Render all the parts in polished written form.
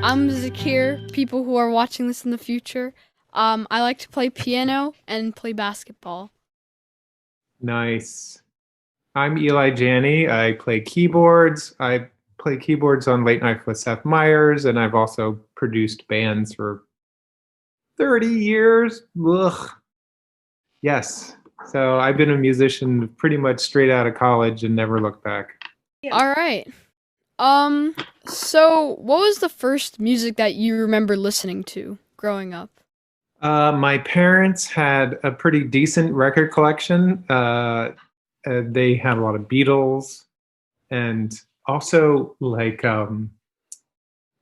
I'm Zakir, people who are watching this in the future. I like to play piano and play basketball. Nice. I'm Eli Janney. I play keyboards. I play keyboards on Late Night with Seth Meyers, and I've also produced bands for 30 years. Ugh. Yes. So I've been a musician pretty much straight out of college and never looked back. Yeah. All right. Um, so what was the first music that you remember listening to growing up? My parents had a pretty decent record collection. They had a lot of Beatles and also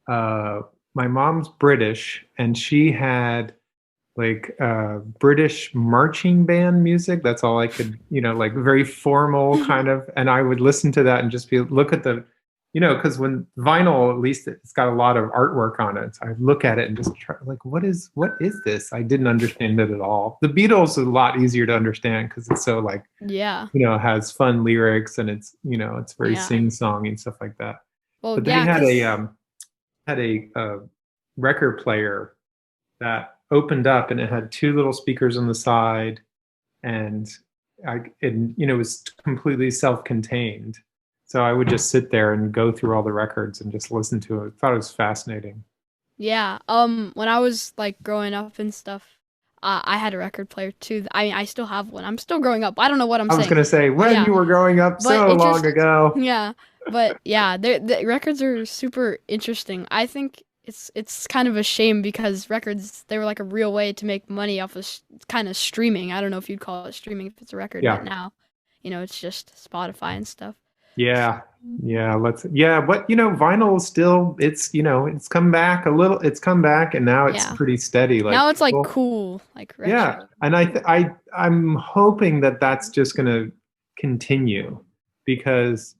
uh, my mom's British, and she had British marching band music. That's all I could, like very formal kind of. And I would listen to that and just look at the, because when vinyl, at least it's got a lot of artwork on it. So I look at it and just try, like, what is this? I didn't understand it at all. The Beatles is a lot easier to understand because it's so like, Yeah. has fun lyrics and it's, it's very Yeah. sing-songy and stuff like that. Well, But they yeah, had 'cause a record player that opened up and it had two little speakers on the side, and it was completely self-contained. So I would just sit there and go through all the records and just listen to it. I thought it was fascinating. yeah, when I was like growing up and stuff, I had a record player too. I mean, I still have one. I'm still growing up. I don't know what I'm I was saying. gonna say But when yeah, you were growing up but so it long just ago. yeah, but yeah, the records are super interesting. I think it's kind of a shame because records they were like a real way to make money off of kind of streaming. I don't know if you'd call it streaming if it's a record, but Yeah. now, it's just Spotify and stuff. Yeah. Yeah, but vinyl is still it's come back a little, it's come back and now it's Yeah. pretty steady. Like Now it's like people, cool, like yeah, retro. and I'm hoping that that's just going to continue because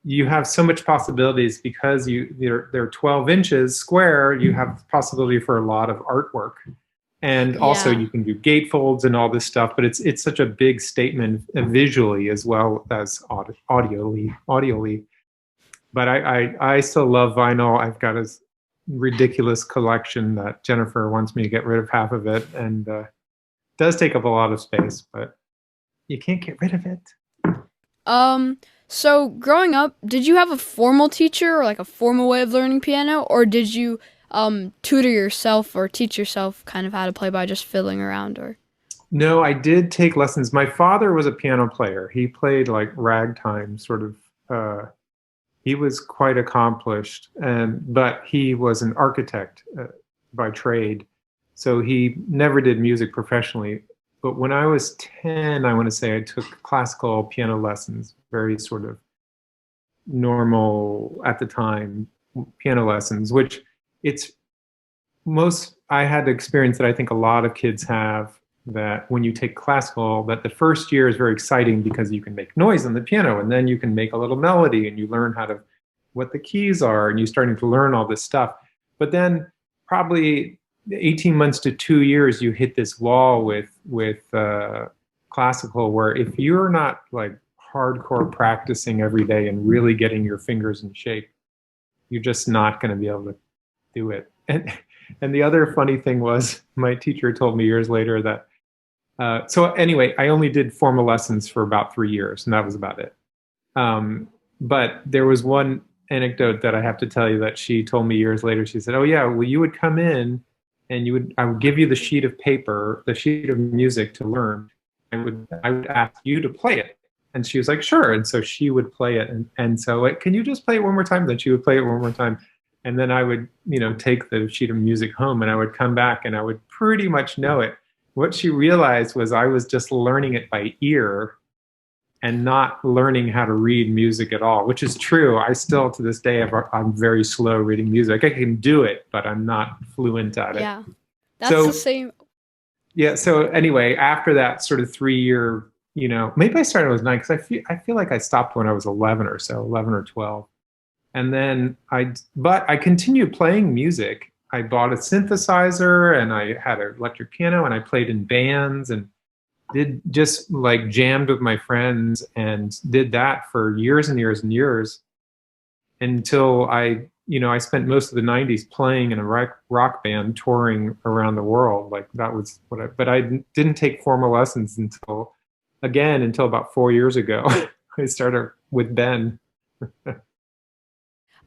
you have so much possibilities because they're 12 inches square. You have possibility for a lot of artwork, and also Yeah. you can do gatefolds and all this stuff. But it's such a big statement visually as well as audioly. But I still love vinyl. I've got a ridiculous collection that Jennifer wants me to get rid of half of it, and does take up a lot of space, but you can't get rid of it. Um, so growing up, did you have a formal teacher or like a formal way of learning piano, or did you tutor yourself or teach yourself kind of how to play by just fiddling around or No, I did take lessons. My father was a piano player. He played like ragtime sort of. He was quite accomplished, but he was an architect by trade, so he never did music professionally. But when I was 10, I want to say I took classical piano lessons, very sort of normal at the time piano lessons, which it's I had the experience that I think a lot of kids have, that when you take classical, that the first year is very exciting because you can make noise on the piano and then you can make a little melody and you learn how to what the keys are and you're starting to learn all this stuff. But then probably 18 months to 2 years, you hit this wall with classical, where if you're not like hardcore practicing every day and really getting your fingers in shape, you're just not going to be able to do it. And the other funny thing was, my teacher told me years later that. So anyway, I only did formal lessons for about 3 years, and that was about it. But there was one anecdote that I have to tell you that she told me years later. She said, "Oh yeah, well you would come in, and I would give you the sheet of paper, the sheet of music to learn. I would ask you to play it." And she was like, "Sure." And so she would play it, and so can you just play it one more time? Then she would play it one more time. And then I would, take the sheet of music home and I would come back and I would pretty much know it. What she realized was I was just learning it by ear and not learning how to read music at all, which is true. I still, to this day, I'm very slow reading music. I can do it, but I'm not fluent at it. yeah. That's the So, same. yeah. So anyway, after that sort of 3 year, maybe I started when I was 9, because I feel like I stopped when I was 11 or so, 11 or 12. And then but I continued playing music. I bought a synthesizer and I had an electric piano and I played in bands and did just like jammed with my friends and did that for years and years and years until I, I spent most of the 90s playing in a rock band touring around the world. Like that was but I didn't take formal lessons until about 4 years ago. I started with Ben.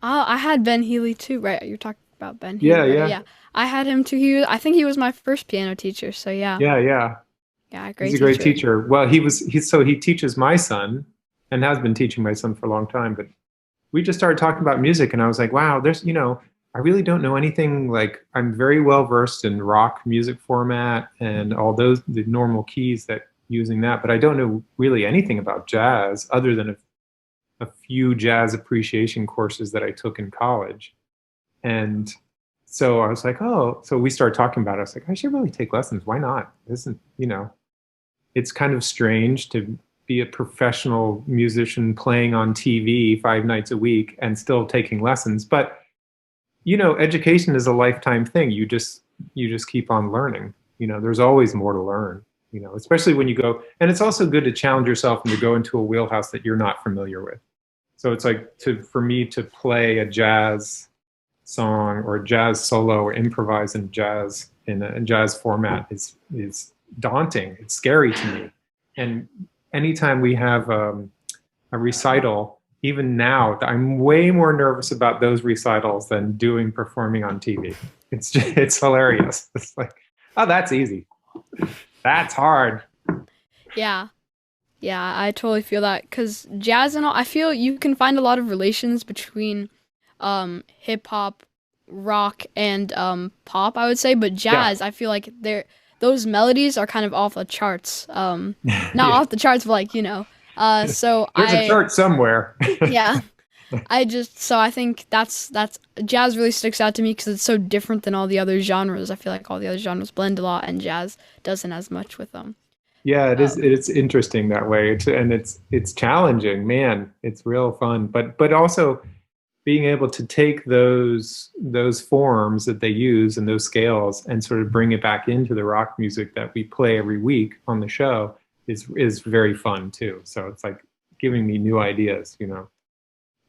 I had Ben Healy too, right? You're talking about Ben Healy, Yeah, right? yeah, Yeah. I had him too. I think he was my first piano teacher. So yeah. yeah, yeah. Yeah, He's great a great teacher. teacher. Well, he teaches my son and has been teaching my son for a long time, but we just started talking about music and I was like, wow, I really don't know anything. Like I'm very well versed in rock music format and all the normal keys that using that, but I don't know really anything about jazz other than a few jazz appreciation courses that I took in college. And so I was like, oh, so we started talking about it. I was like, I should really take lessons. Why not? It's kind of strange to be a professional musician playing on TV 5 nights a week and still taking lessons. But education is a lifetime thing. You just keep on learning. There's always more to learn. Especially when you go, and it's also good to challenge yourself and to go into a wheelhouse that you're not familiar with. So it's like for me to play a jazz song or a jazz solo or improvise in a jazz format is daunting. It's scary to me. And anytime we have a recital, even now, I'm way more nervous about those recitals than performing on TV. It's hilarious. It's like, oh, that's easy. That's hard. Yeah. Yeah, I totally feel that because jazz and all, I feel you can find a lot of relations between hip hop, rock, and pop, I would say, but Yeah. jazz, I feel like those melodies are kind of off the charts. Not Yeah. off the charts, but like, so There's a chart somewhere. yeah, I think that's jazz really sticks out to me because it's so different than all the other genres. I feel like all the other genres blend a lot and jazz doesn't as much with them. Yeah, it is. Um, It's interesting that way. It's challenging, man. It's real fun, but also being able to take those forms that they use and those scales and sort of bring it back into the rock music that we play every week on the show is very fun too. So it's like giving me new ideas.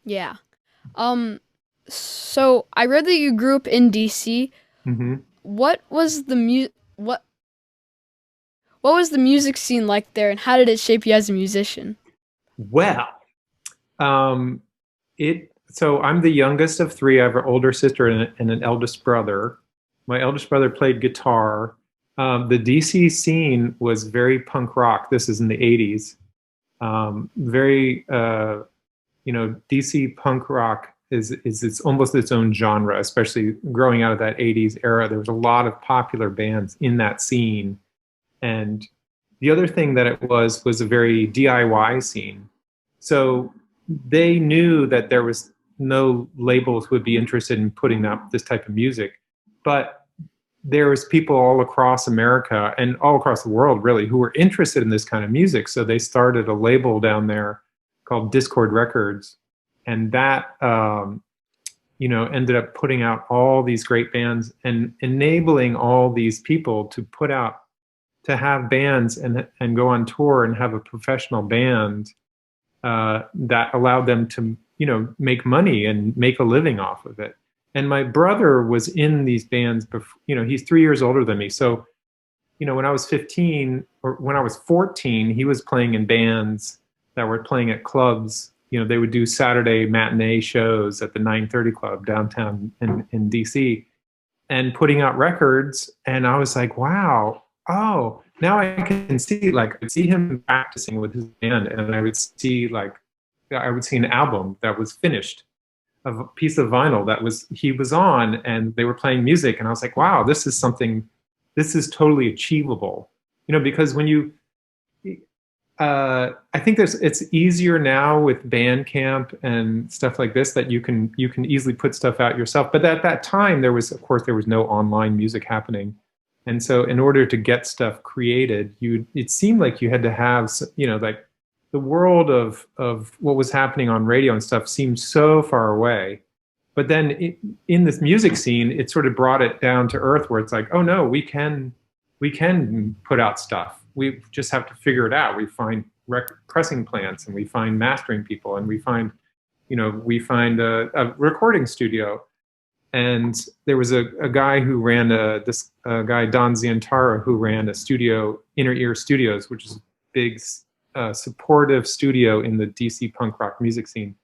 yeah. Um, so I read that you grew up in DC. Hmm. What was the what was the music scene like there, and how did it shape you as a musician? Well, um, so I'm the youngest of three. I have an older sister and an eldest brother. My eldest brother played guitar. The DC scene was very punk rock. This is in the 80s. Very DC punk rock is it's almost its own genre, especially growing out of that 80s era. There was a lot of popular bands in that scene. And the other thing that it was a very DIY scene. So they knew that there was no labels would be interested in putting out this type of music. But there was people all across America and all across the world really who were interested in this kind of music. So they started a label down there called Discord Records. And that ended up putting out all these great bands and enabling all these people to have bands and go on tour and have a professional band that allowed them to make money and make a living off of it. And my brother was in these bands before. He's 3 years older than me. So when I was 15 or when I was 14, he was playing in bands that were playing at clubs. They would do Saturday matinee shows at the 930 Club downtown in DC and putting out records. And I was like, wow, oh, now I can see, like, I could see him practicing with his band, and I would see an album that was finished, of a piece of vinyl he was on, and they were playing music, and I was like, wow, this is totally achievable. Because when I think it's easier now with Bandcamp and stuff like this that you can easily put stuff out yourself. But at that time, there was no online music happening, and so in order to get stuff created, it seemed like you had to have like the world of what was happening on radio and stuff seemed so far away. But then in this music scene, it sort of brought it down to earth, where it's like, oh no, we can put out stuff. We just have to figure it out. We find pressing plants, and we find mastering people, and we find we find a recording studio. And there was a guy who ran this guy, Don Zientara, who ran a studio, Inner Ear Studios, which is a big supportive studio in the DC punk rock music scene.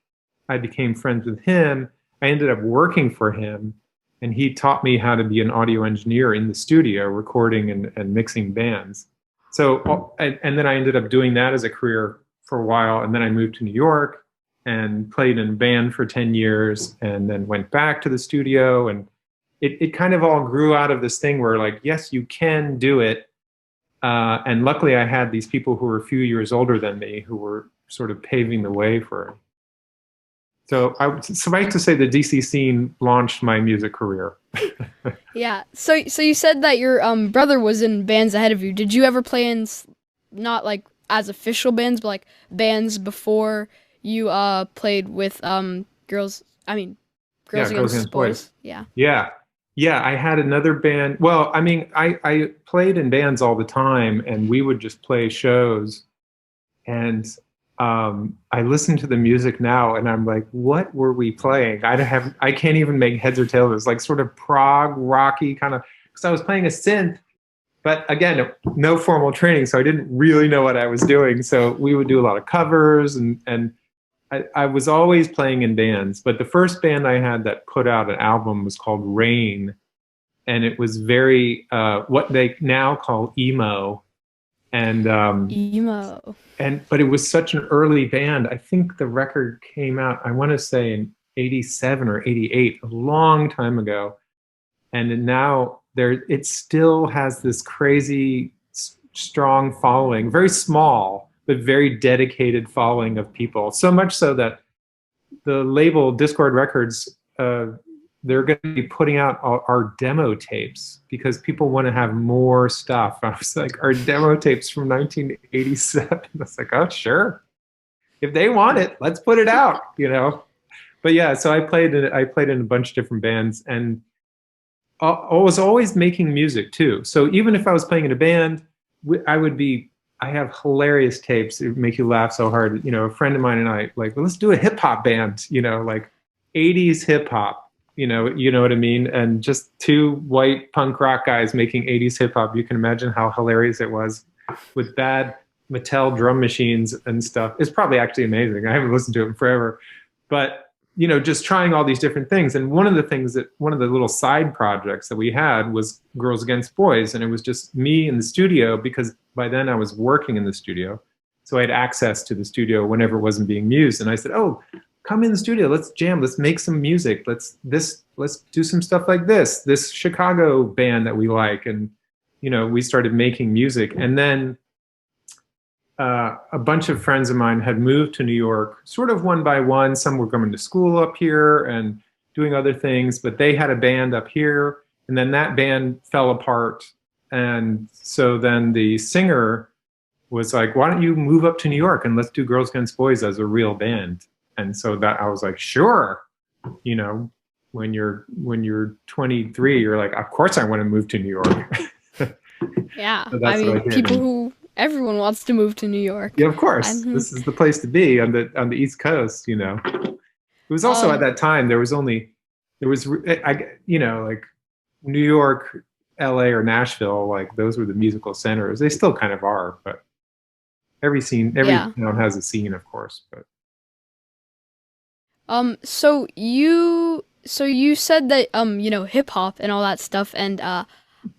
I became friends with him. I ended up working for him, and he taught me how to be an audio engineer in the studio, recording and mixing bands. So, and then I ended up doing that as a career for a while, and then I moved to New York and played in a band for 10 years, and then went back to the studio, and it kind of all grew out of this thing where, like, yes, you can do it. And luckily I had these people who were a few years older than me who were sort of paving the way for it. So I would suffice to say the DC scene launched my music career. Yeah. So you said that your brother was in bands ahead of you. Did you ever play in not like as official bands, but like bands before you played with girls? I mean, girls against boys. Yeah. Yeah, I had another band. Well, I mean, I played in bands all the time, and we would just play shows. And I listen to the music now, and I'm like, what were we playing? I can't even make heads or tails. It was like sort of prog rocky kind of, because I was playing a synth, but again, no formal training, so I didn't really know what I was doing. So we would do a lot of covers, and I was always playing in bands, but the first band I had that put out an album was called Rain, and it was very what they now call emo, and emo. But it was such an early band. I think the record came out, I want to say in '87 or '88, a long time ago, and now it still has this crazy strong following, very small but very dedicated following of people. So much so that the label Discord Records, they're going to be putting out our demo tapes because people want to have more stuff. I was like, our demo tapes from 1987. I was like, oh, sure. If they want it, let's put it out, But yeah, so I played in a bunch of different bands, and I was always making music too. So even if I was playing in a band, I have hilarious tapes. It would make you laugh so hard. A friend of mine and I, like, well, let's do a hip hop band, like 80s hip hop, you know what I mean? And just two white punk rock guys making 80s hip hop. You can imagine how hilarious it was with bad Mattel drum machines and stuff. It's probably actually amazing. I haven't listened to it in forever, but just trying all these different things. And one of the little side projects that we had was Girls Against Boys. And it was just me in the studio, because by then I was working in the studio. So I had access to the studio whenever it wasn't being used. And I said, oh, come in the studio, let's jam, let's make some music. Let's do some stuff like this Chicago band that we like. And, we started making music. And then a bunch of friends of mine had moved to New York, sort of one by one. Some were going to school up here and doing other things, but they had a band up here, and then that band fell apart. And so then the singer was like, why don't you move up to New York and let's do Girls Against Boys as a real band? And so that I was like, sure. When you're 23, you're like, of course I want to move to New York. Yeah. So I mean, everyone wants to move to New York. Yeah, of course. This is the place to be on the East Coast, It was also at that time there was like New York, LA, or Nashville, like those were the musical centers. They still kind of are, but every town has a scene, of course. But so you said that hip hop and all that stuff, and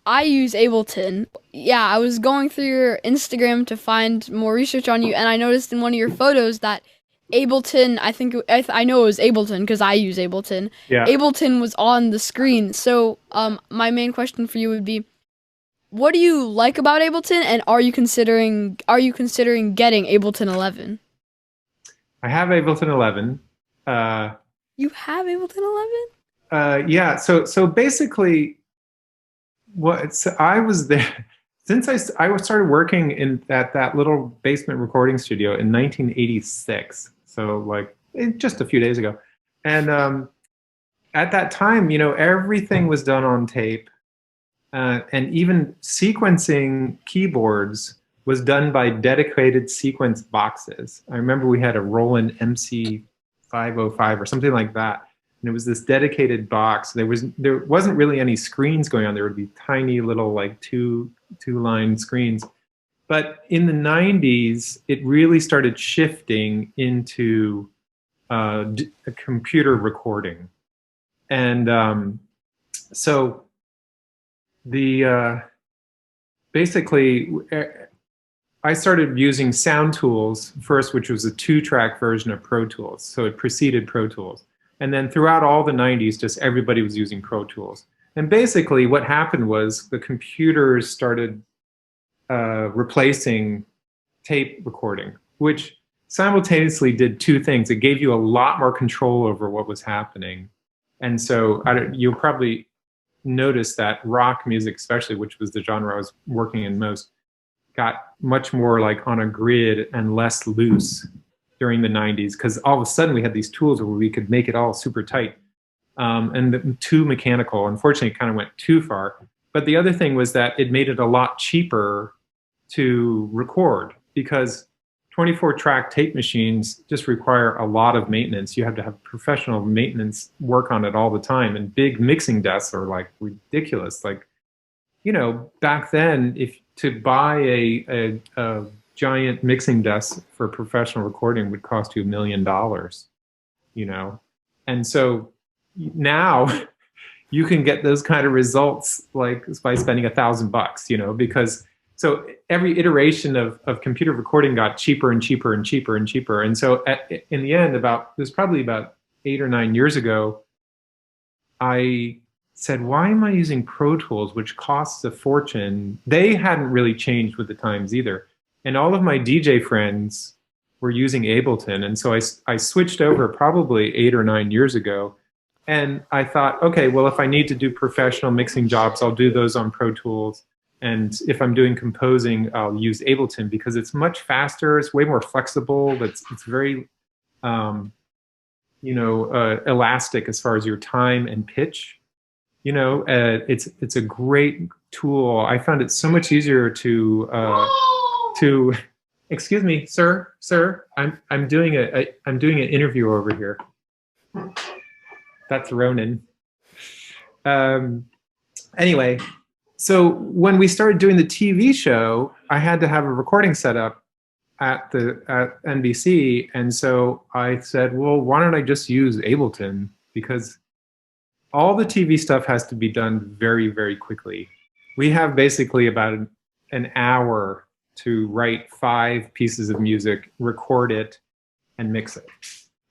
I use Ableton. Yeah, I was going through your Instagram to find more research on you, and I noticed in one of your photos that Ableton, I know it was Ableton because I use Ableton. Yeah. Ableton was on the screen. So my main question for you would be, what do you like about Ableton, and are you considering getting Ableton 11? I have Ableton 11. You have Ableton 11? Yeah. So basically, I was there since I started working in that little basement recording studio in 1986. So like just a few days ago, and at that time, everything was done on tape, and even sequencing keyboards was done by dedicated sequence boxes. I remember we had a Roland MC 505 or something like that. And it was this dedicated box. There wasn't really any screens going on. There would be tiny little like two-line screens. But in the 90s, it really started shifting into a computer recording. And so basically, I started using Sound Tools first, which was a 2-track version of Pro Tools. So it preceded Pro Tools. And then throughout all the 90s, just everybody was using Pro Tools. And basically what happened was the computers started replacing tape recording, which simultaneously did two things. It gave you a lot more control over what was happening. And so you'll probably notice that rock music, especially, which was the genre I was working in most, got much more like on a grid and less loose during the 90s, because all of a sudden we had these tools where we could make it all super tight. And too mechanical. Unfortunately, it kind of went too far. But the other thing was that it made it a lot cheaper to record, because 24-track tape machines just require a lot of maintenance. You have to have professional maintenance work on it all the time. And big mixing desks are like ridiculous. Like, you know, back then, if to buy a giant mixing desk for professional recording would cost you $1 million, you know? And so now you can get those kind of results like by spending $1,000, you know, because so every iteration of computer recording got cheaper and cheaper and cheaper and cheaper. And so in the end, it was probably about 8 or 9 years ago, I said, why am I using Pro Tools, which costs a fortune? They hadn't really changed with the times either. And all of my DJ friends were using Ableton. And so I switched over probably 8 or 9 years ago. And I thought, okay, well, if I need to do professional mixing jobs, I'll do those on Pro Tools. And if I'm doing composing, I'll use Ableton because it's much faster. It's way more flexible. It's very, elastic as far as your time and pitch. You know, it's a great tool. I found it so much easier to. Excuse me, sir. I'm doing an interview over here. That's Ronan. Anyway. So when we started doing the TV show, I had to have a recording set up at NBC. And so I said, well, why don't I just use Ableton? Because all the TV stuff has to be done very, very quickly. We have basically about an hour to write 5 pieces of music, record it, and mix it.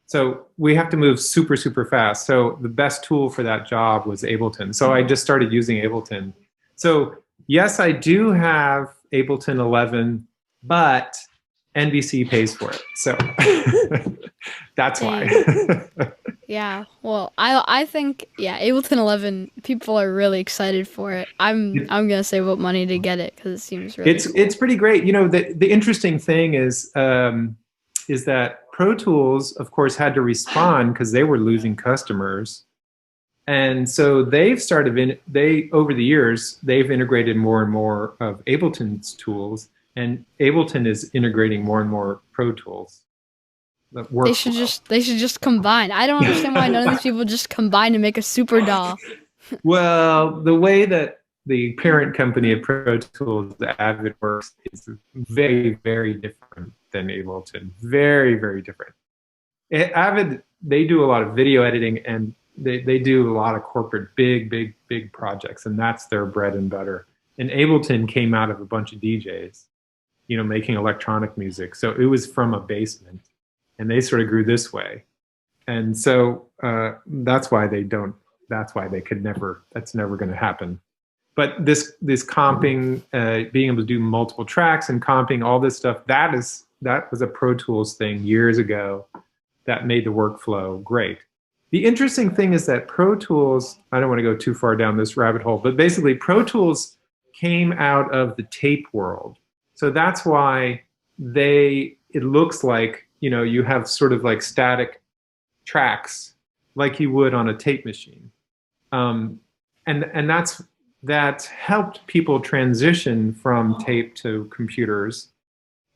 So we have to move super, super fast. So the best tool for that job was Ableton. So I just started using Ableton. So yes, I do have Ableton 11, but NBC pays for it. So that's why. Yeah, well, I think, yeah, Ableton 11, people are really excited for it. I'm gonna save up money to get it because it seems really cool. It's pretty great. You know, the interesting thing is that Pro Tools, of course, had to respond because they were losing customers. And so they've started, over the years, they've integrated more and more of Ableton's tools, and Ableton is integrating more and more Pro Tools. They should just combine. I don't understand why none of these people just combine to make a super DAW. Well, the way that the parent company of Pro Tools, Avid, works is very, very different than Ableton. Very, very different. Avid, they do a lot of video editing, and they do a lot of corporate big projects, and that's their bread and butter. And Ableton came out of a bunch of DJs, you know, making electronic music. So it was from a basement, and they sort of grew this way. And so that's why they could never, that's never going to happen. But this comping, being able to do multiple tracks and comping, all this stuff, that was a Pro Tools thing years ago that made the workflow great. The interesting thing is that Pro Tools, I don't want to go too far down this rabbit hole, but basically Pro Tools came out of the tape world. So that's why it looks like, you know, you have sort of like static tracks like you would on a tape machine. And that helped people transition from tape to computers,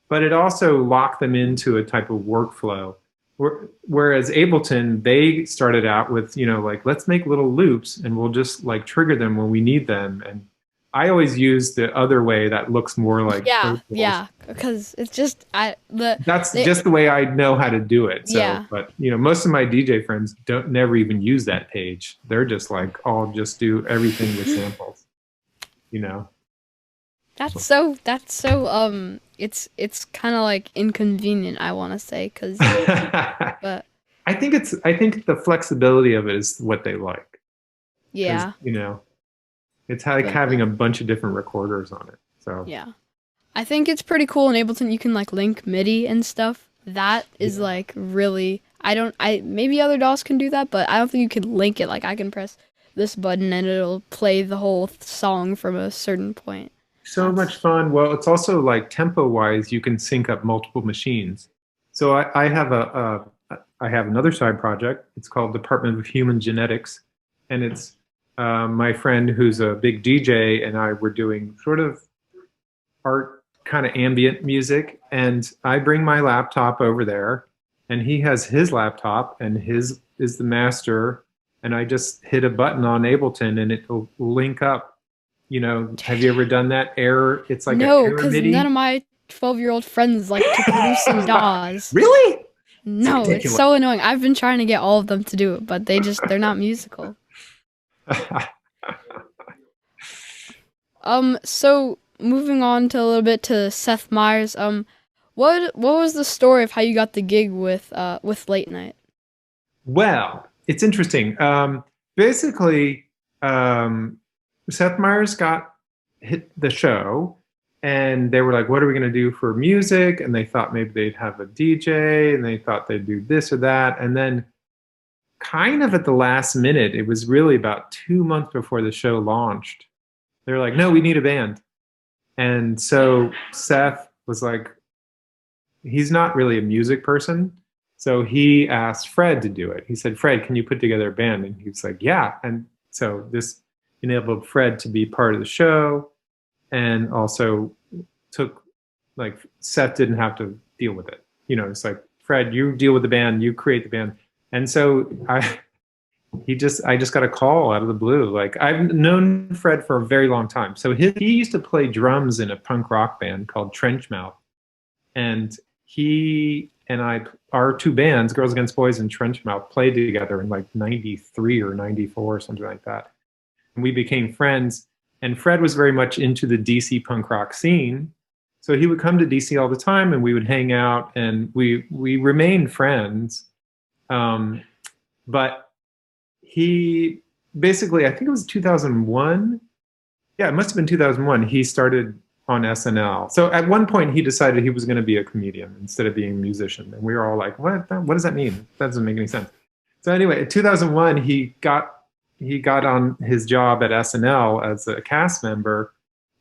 but it also locked them into a type of workflow. Whereas Ableton, they started out with, like, let's make little loops and we'll just like trigger them when we need them. And I always use the other way that looks more like Yeah, vocals. yeah, because it's just I the That's they just the way I know how to do it. So, yeah. but most of my DJ friends don't never even use that page. They're just like, I'll just do everything with samples, you know. That's so it's kind of like inconvenient, I want to say, cuz but I think the flexibility of it is what they like, because yeah, it's like but having a bunch of different recorders on it. So yeah. I think it's pretty cool in Ableton you can like link MIDI and stuff. That is yeah. like really I maybe other DAWs can do that, but I don't think you can link it like I can press this button and it'll play the whole song from a certain point. So much That's fun. Well, it's also like tempo wise, you can sync up multiple machines. So I have another side project. It's called Department of Human Genetics, and it's my friend who's a big DJ and I were doing sort of art kind of ambient music. And I bring my laptop over there, and he has his laptop, and his is the master. And I just hit a button on Ableton, and it'll link up. Have you ever done that error? It's like an no, error cuz none MIDI. of my 12-year-old friends like to produce in DAWs. Really? It's No, it's ridiculous. so annoying. I've been trying to get all of them to do it, but they're not musical. So moving on to a little bit to Seth Meyers. What was the story of how you got the gig with Late Night? Well, it's interesting. Basically, Seth Meyers got hit the show, and they were like, "What are we going to do for music?" And they thought maybe they'd have a DJ, and they thought they'd do this or that. And then, kind of at the last minute, it was really about 2 months before the show launched. They were like, "No, we need a band." And so Seth was like, he's not really a music person. So he asked Fred to do it. He said, "Fred, can you put together a band?" And he was like, "Yeah." And so this enabled Fred to be part of the show, and also took, like, Seth didn't have to deal with it. It's like, "Fred, you deal with the band, you create the band." And so I just got a call out of the blue. Like, I've known Fred for a very long time. So he used to play drums in a punk rock band called Trenchmouth. And he and I, our two bands, Girls Against Boys and Trenchmouth, played together in like 93 or 94 or something like that. And we became friends. And Fred was very much into the DC punk rock scene. So he would come to DC all the time, and we would hang out, and we remained friends. But he basically, I think it was 2001. Yeah, it must have been 2001. He started on SNL. So at one point, he decided he was going to be a comedian instead of being a musician. And we were all like, "What? What does that mean? That doesn't make any sense." So anyway, in 2001, he got on his job at SNL as a cast member.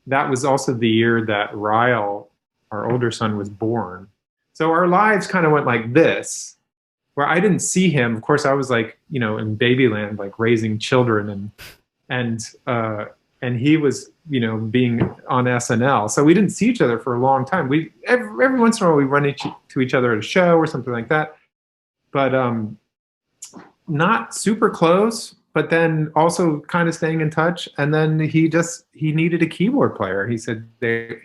That was also the year that Ryle, our older son, was born. So our lives kind of went like this, where I didn't see him. Of course, I was like, in babyland, like raising children, and he was, being on SNL. So we didn't see each other for a long time. We every once in a while we run to each other at a show or something like that, but not super close. But then also kind of staying in touch. And then he needed a keyboard player. He said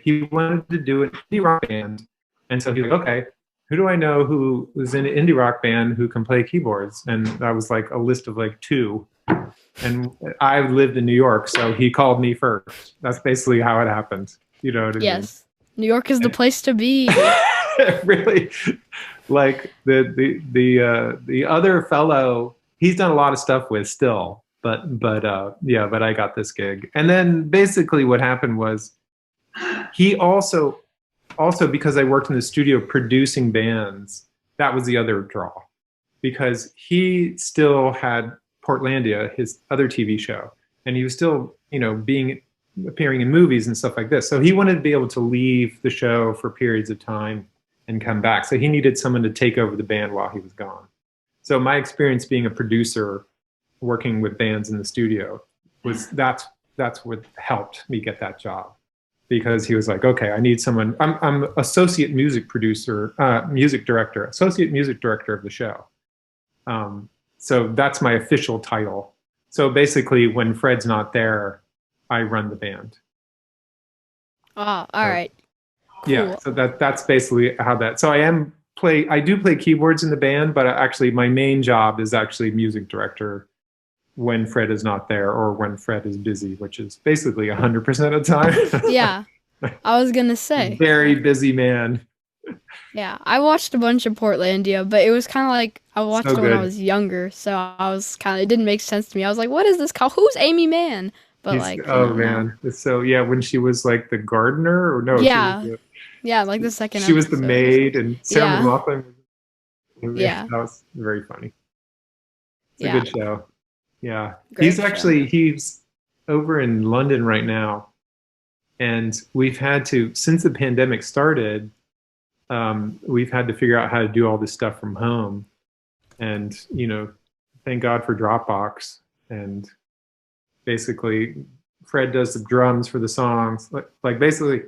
he wanted to do an indie rock band, and so he's like, "Okay, who do I know who was in an indie rock band who can play keyboards?" And that was like a list of like two. And I lived in New York, so he called me first. That's basically how it happened. You know what I mean? Yes, New York is the place to be. Really, like the other fellow, he's done a lot of stuff with still, but yeah, but I got this gig. And then basically what happened was he also because I worked in the studio producing bands, that was the other draw, because he still had Portlandia, his other TV show, and he was still, appearing in movies and stuff like this. So he wanted to be able to leave the show for periods of time and come back. So he needed someone to take over the band while he was gone. So my experience being a producer, working with bands in the studio, that's what helped me get that job. because he was like, okay, I need someone. I'm associate music producer, music director, associate music director of the show. So that's my official title. So basically, when Fred's not there, I run the band. Oh, all right. Cool. Yeah, so that's basically how that. So I do play keyboards in the band, but actually my main job is actually music director when Fred is not there or when Fred is busy, which is basically 100% of the time. Yeah, I was gonna say. Very busy man. Yeah, I watched a bunch of Portlandia, but it was kind of like I watched So it when I good. was younger, so I was kind of, it didn't make sense to me. I was like, what is this called? Who's Amy Mann? But like, Oh now. man, it's so yeah. When she was like the gardener, or no, Yeah, yeah, like the second she was the episode. maid, and Sarah Yeah, McLachlan. yeah, That was very funny. It's a yeah. good show. Yeah, Great show. he's over in London right now, and we've had to, since the pandemic started, we've had to figure out how to do all this stuff from home, and thank God for Dropbox. And basically, Fred does the drums for the songs. Like basically,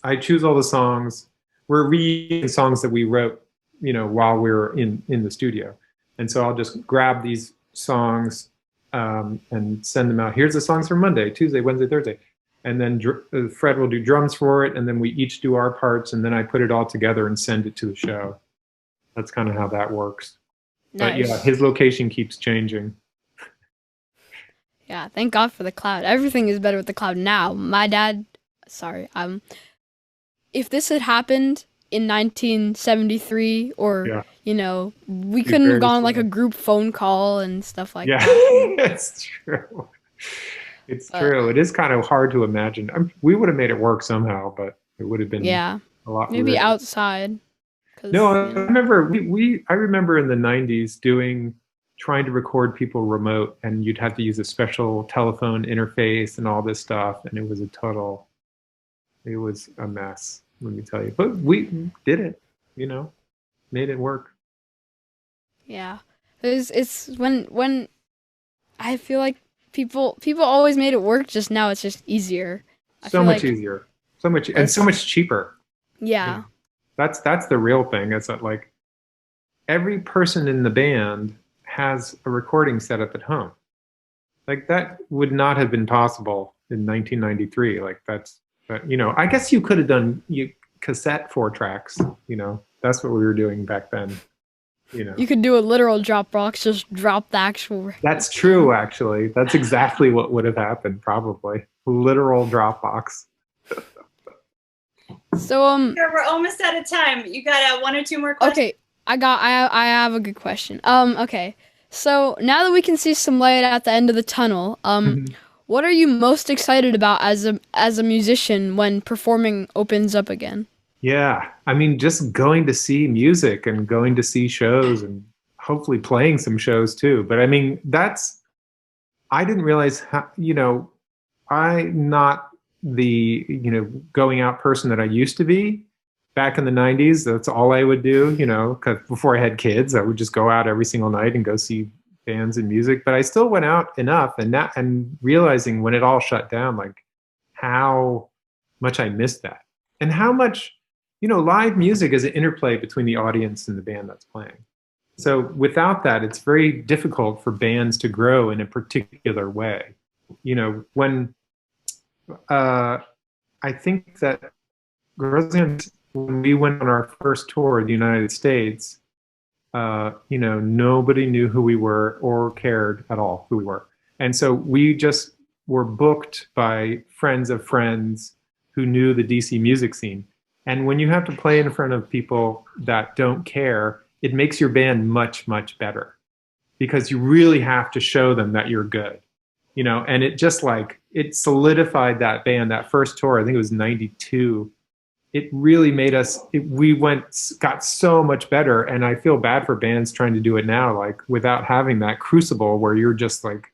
I choose all the songs. We're reading songs that we wrote, while we were in the studio, and so I'll just grab these songs and send them out. Here's the songs for Monday, Tuesday, Wednesday, Thursday, and then Fred will do drums for it, and then we each do our parts, and then I put it all together and send it to the show. That's kind of how that works. But yeah, Nice. his location keeps changing. Yeah, thank God for the cloud. Everything is better with the cloud now. My dad, sorry, if this had happened in 1973, or Yeah, we he's couldn't have very gone on like a slow. group phone call and stuff like Yeah, that. it's true. It's But true. It is kind of hard to imagine. We would have made it work somehow, but it would have been yeah, a lot maybe weirder. outside, No, because I remember I remember in the 90s trying to record people remote, and you'd have to use a special telephone interface and all this stuff, and it was a mess, let me tell you. But we did it, made it work. yeah, it's when I feel like people always made it work. Just now, it's just easier. I So feel much like easier. So much, and so it's much cheaper. You yeah, know, that's the real thing. It's that like every person in the band has a recording setup at home. Like that would not have been possible in 1993. Like I guess you could have done cassette 4 tracks. That's what we were doing back then. you could do a literal Dropbox, just drop the actual That's records. true. Actually, that's exactly what would have happened. Probably literal Dropbox. So We're almost out of time. You got one or two more questions? okay, I have a good question. Okay. So now that we can see some light at the end of the tunnel, Mhm. what are you most excited about as a musician when performing opens up again? Yeah, I mean, just going to see music and going to see shows and hopefully playing some shows too. But I mean, I didn't realize how, I'm not the, going out person that I used to be back in the 90s. That's all I would do, 'cause before I had kids, I would just go out every single night and go see bands and music. But I still went out enough, and realizing when it all shut down, like how much I missed that, and how much, live music is an interplay between the audience and the band that's playing. So without that, it's very difficult for bands to grow in a particular way. When I think that when we went on our first tour of the United States, nobody knew who we were or cared at all who we were. And so we just were booked by friends of friends who knew the DC music scene. And when you have to play in front of people that don't care, it makes your band much, much better, because you really have to show them that you're good. And it just it solidified that band. That first tour, I think it was 92. It really made us, got so much better. And I feel bad for bands trying to do it now, like without having that crucible where you're just like,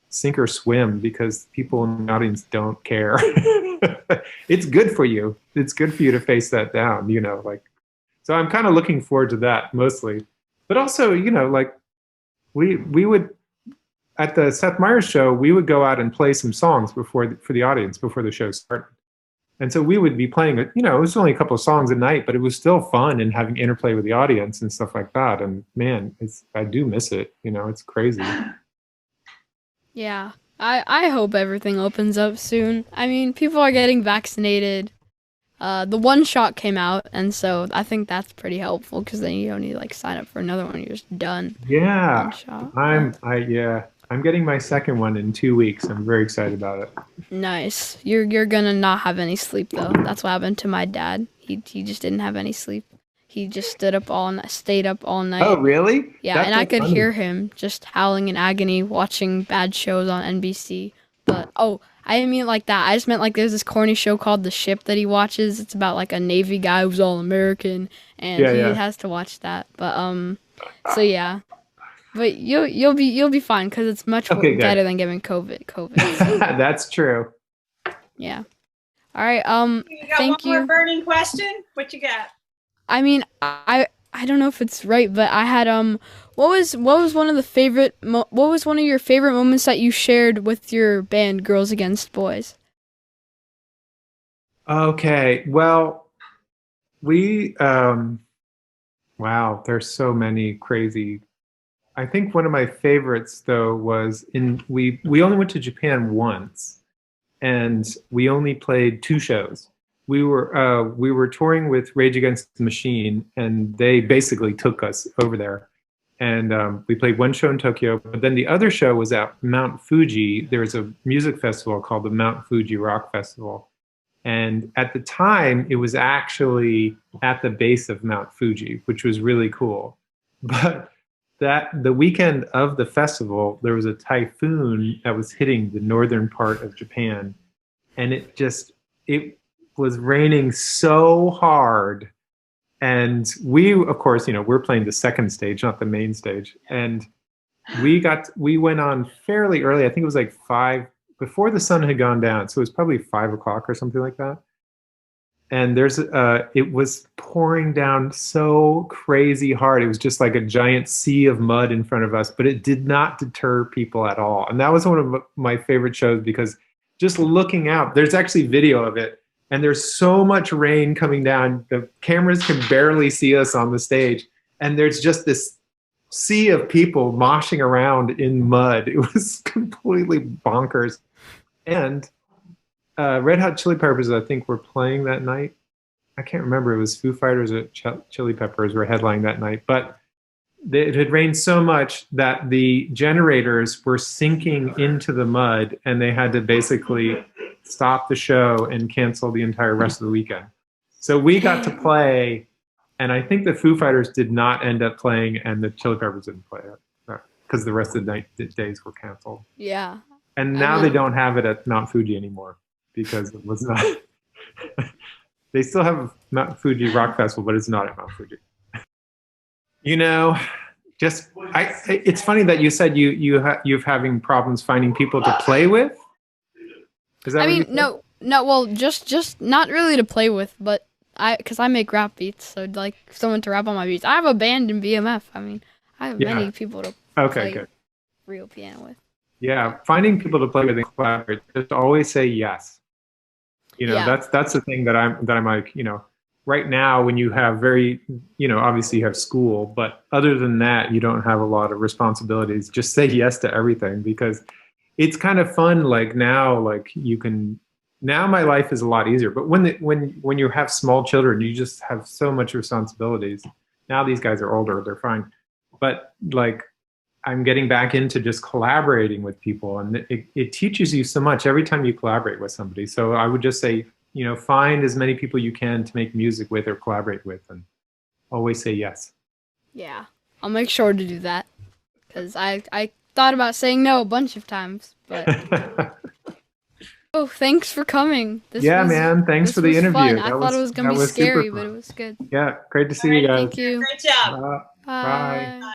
sink or swim because people in the audience don't care. It's good for you. It's good for you to face that down, so I'm kind of looking forward to that mostly. But also, we would, at the Seth Meyers show, we would go out and play some songs for the audience before the show started. And so we would be playing it, you know, it was only a couple of songs a night, but it was still fun and having interplay with the audience and stuff like that. And man, I do miss it. You know, it's crazy. Yeah. I hope everything opens up soon. I mean, people are getting vaccinated. The one shot came out, and so I think that's pretty helpful because then you don't need to like sign up for another one. You're just done. Yeah. One shot. I'm getting my second one in 2 weeks. I'm very excited about it. Nice. You're gonna not have any sleep though. That's what happened to my dad. He just didn't have any sleep. He just stayed up all night. Oh, really? Yeah, That's and I so could funny. hear him just howling in agony watching bad shows on NBC. But oh, I didn't mean it like that. I just meant like there's this corny show called The Ship that he watches. It's about like a Navy guy who's all American, and he has to watch that. But so yeah. But you'll be fine because it's much better than getting COVID. So. That's true. Yeah. All right. You got thank one you. more burning question? What you got? I mean, I don't know if it's right, but I had what was one of your favorite moments that you shared with your band Girls Against Boys? Okay. Well, we wow, there's so many crazy. I think one of my favorites though was we only went to Japan once, and we only played 2 shows. We were touring with Rage Against the Machine, and they basically took us over there. And we played 1 show in Tokyo, but then the other show was at Mount Fuji. There was a music festival called the Mount Fuji Rock Festival. And at the time, it was actually at the base of Mount Fuji, which was really cool. But the weekend of the festival, there was a typhoon that was hitting the northern part of Japan. And it was raining so hard. And we, of course, you know, we're playing the second stage, not the main stage. And we went on fairly early. I think it was like 5 before the sun had gone down. So it was probably 5 o'clock or something like that. And it was pouring down so crazy hard. It was just like a giant sea of mud in front of us, but it did not deter people at all. And that was one of my favorite shows because just looking out, there's actually video of it. And there's so much rain coming down. The cameras can barely see us on the stage. And there's just this sea of people moshing around in mud. It was completely bonkers. And Red Hot Chili Peppers, I think, were playing that night. I can't remember. It was Foo Fighters or Chili Peppers were headlining that night. But it had rained so much that the generators were sinking into the mud, and they had to basically stop the show and cancel the entire rest of the weekend. So we got to play, and I think the Foo Fighters did not end up playing, and the Chili Peppers didn't play it because the rest of the days were canceled. Yeah. And now they don't have it at Mount Fuji anymore because it was not. They still have Mount Fuji Rock Festival, but it's not at Mount Fuji. You know, it's funny that you said you're having problems finding people to play with. Is that no, well, just not really to play with, but because I make rap beats, so like someone to rap on my beats. I have a band in BMF. I mean, I have many people to play real piano with. Yeah, finding people to play with and collaborate. Just always say yes. You know, that's the thing that I'm like, you know, right now when you have obviously you have school, but other than that, you don't have a lot of responsibilities. Just say yes to everything because it's kind of fun. Like now, now my life is a lot easier. But when you have small children, you just have so much responsibilities. Now these guys are older, they're fine. But like I'm getting back into just collaborating with people, and it teaches you so much every time you collaborate with somebody. So I would just say, you know, find as many people you can to make music with or collaborate with, and always say yes. Yeah, I'll make sure to do that because I thought about saying no a bunch of times, but oh, thanks for coming. Man, thanks for the interview. Fun. I thought it was gonna be scary, but it was good. Yeah, great to see you guys. Thank you. Great job. Bye.